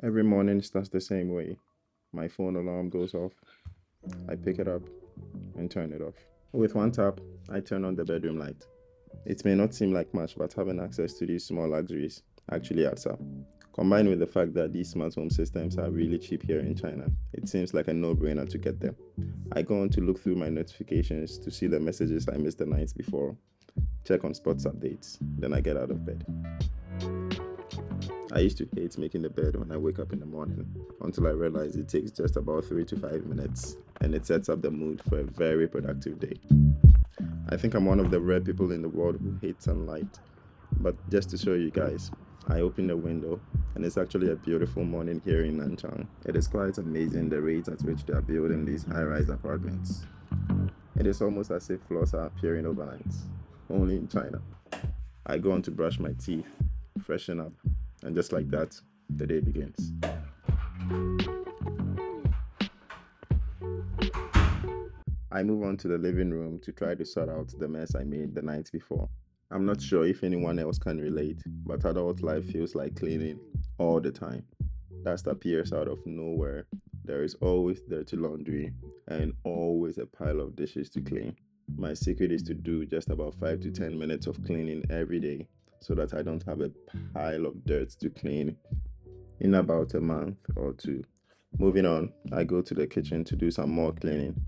Every morning starts the same way. My phone alarm goes off. I pick it up and turn it off. With one tap, I turn on the bedroom light. It may not seem like much, but having access to these small luxuries actually adds up. Combined with the fact that these smart home systems are really cheap here in China, it seems like a no-brainer to get them. I go on to look through my notifications to see the messages I missed the night before, check on sports updates, then I get out of bed. I used to hate making the bed when I wake up in the morning until I realized it takes just about 3 to 5 minutes and it sets up the mood for a very productive day. I think I'm one of the rare people in the world who hate sunlight, but just to show you guys, I opened the window and it's actually a beautiful morning here in Nanchang. It is quite amazing the rate at which they are building these high-rise apartments. It is almost as if floors are appearing overnight, only in China. I go on to brush my teeth, freshen up, and just like that, the day begins. I move on to the living room to try to sort out the mess I made the night before. I'm not sure if anyone else can relate, but adult life feels like cleaning all the time. Dust appears out of nowhere. There is always dirty laundry and always a pile of dishes to clean. My secret is to do just about 5 to 10 minutes of cleaning every day so that I don't have a pile of dirt to clean in about a month or two. Moving on, I go to the kitchen to do some more cleaning.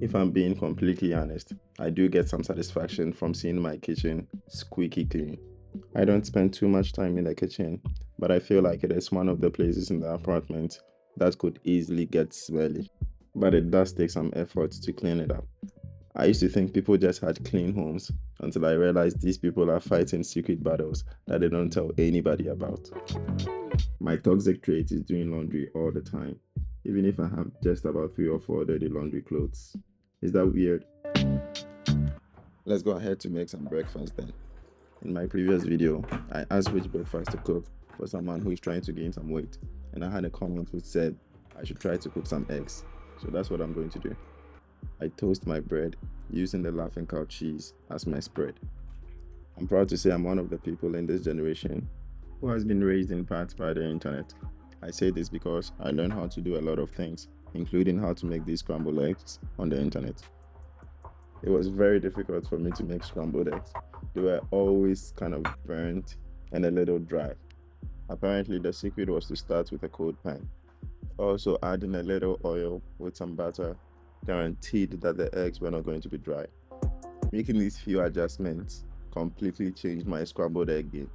If I'm being completely honest, I do get some satisfaction from seeing my kitchen squeaky clean. I don't spend too much time in the kitchen, but I feel like it is one of the places in the apartment that could easily get smelly. But it does take some effort to clean it up. I used to think people just had clean homes until I realized these people are fighting secret battles that they don't tell anybody about. My toxic trait is doing laundry all the time, even if I have just about 3 or 4 dirty laundry clothes. Is that weird? Let's go ahead to make some breakfast then. In my previous video, I asked which breakfast to cook for someone who is trying to gain some weight, and I had a comment which said I should try to cook some eggs. So that's what I'm going to do. I toast my bread using the laughing cow cheese as my spread. I'm proud to say I'm one of the people in this generation who has been raised in part by the internet. I say this because I learned how to do a lot of things, including how to make these scrambled eggs on the internet. It was very difficult for me to make scrambled eggs. They were always kind of burnt and a little dry. Apparently, the secret was to start with a cold pan. Also, adding a little oil with some butter guaranteed that the eggs were not going to be dry. Making these few adjustments completely changed my scrambled egg game.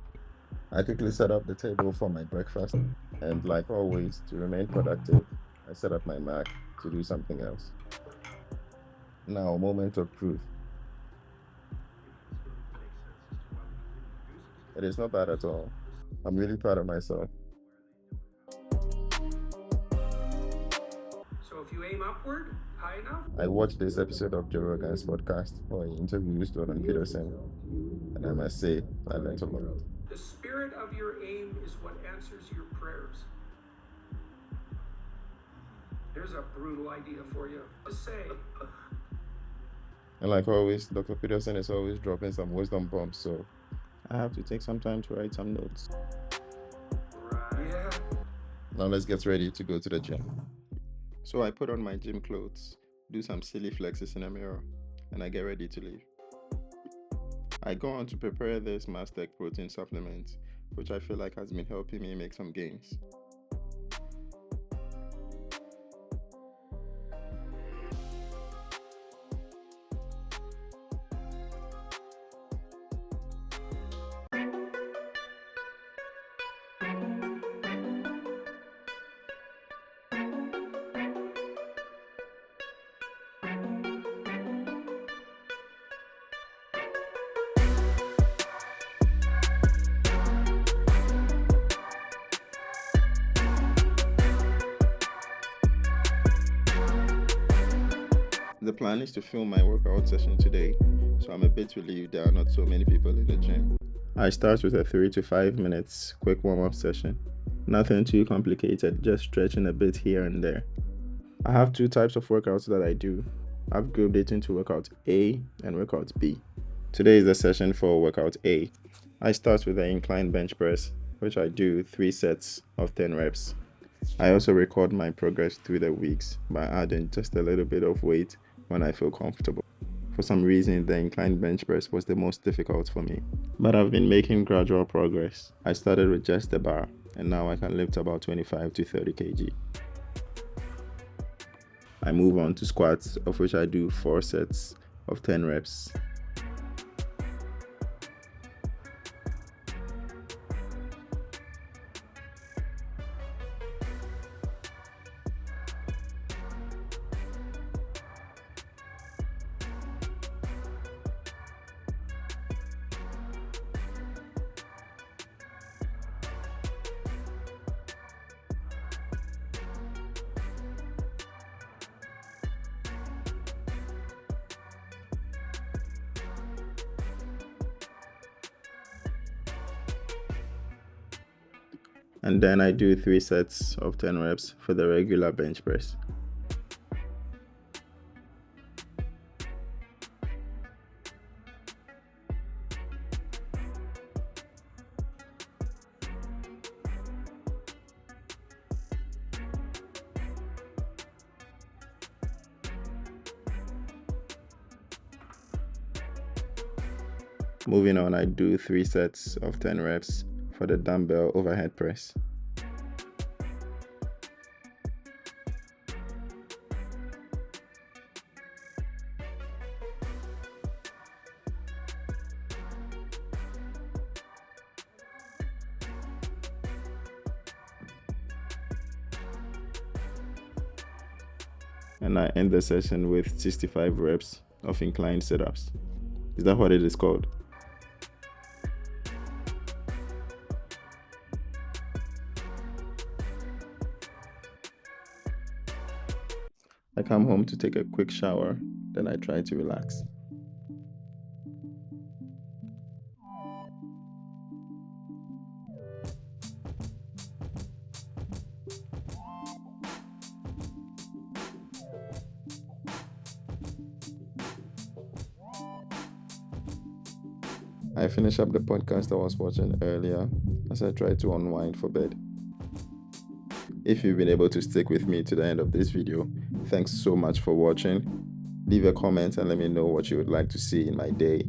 I quickly set up the table for my breakfast, and like always, to remain productive, I set up my Mac to do something else. Now, moment of truth. It is not bad at all. I'm really proud of myself. So if you aim upward high enough, I watched this episode of Joe Rogan's podcast where he interviews Jordan Peterson, and I must say, I learned a lot. the spirit of your aim is what answers your prayers. Here's a brutal idea for you to say. And like always, Dr. Peterson is always dropping some wisdom bombs, so I have to take some time to write some notes. Right. Yeah. Now let's get ready to go to the gym. So I put on my gym clothes, do some silly flexes in a mirror, and I get ready to leave. I go on to prepare this Mastec protein supplement, which I feel like has been helping me make some gains. The plan is to film my workout session today, so I'm a bit relieved there are not so many people in the gym. I start with a 3 to 5 minutes quick warm-up session. Nothing too complicated, just stretching a bit here and there. I have 2 types of workouts that I do. I've grouped it into workout A and workout B. Today is the session for workout A. I start with the incline bench press, which I do 3 sets of 10 reps. I also record my progress through the weeks by adding just a little bit of weight when I feel comfortable. For some reason, the inclined bench press was the most difficult for me, but I've been making gradual progress. I started with just the bar, and now I can lift about 25 to 30 kg. I move on to squats, of which I do 4 sets of 10 reps. And then I do 3 sets of 10 reps for the regular bench press. Moving on, I do 3 sets of 10 reps for the dumbbell overhead press. And I end the session with 65 reps of inclined sit-ups. Is that what it is called? I come home to take a quick shower, then I try to relax. I finish up the podcast I was watching earlier as I try to unwind for bed. If you've been able to stick with me to the end of this video, thanks so much for watching. Leave a comment and let me know what you would like to see in my day.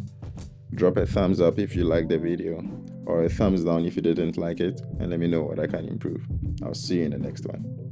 Drop a thumbs up if you liked the video, or a thumbs down if you didn't like it, and let me know what I can improve. I'll see you in the next one.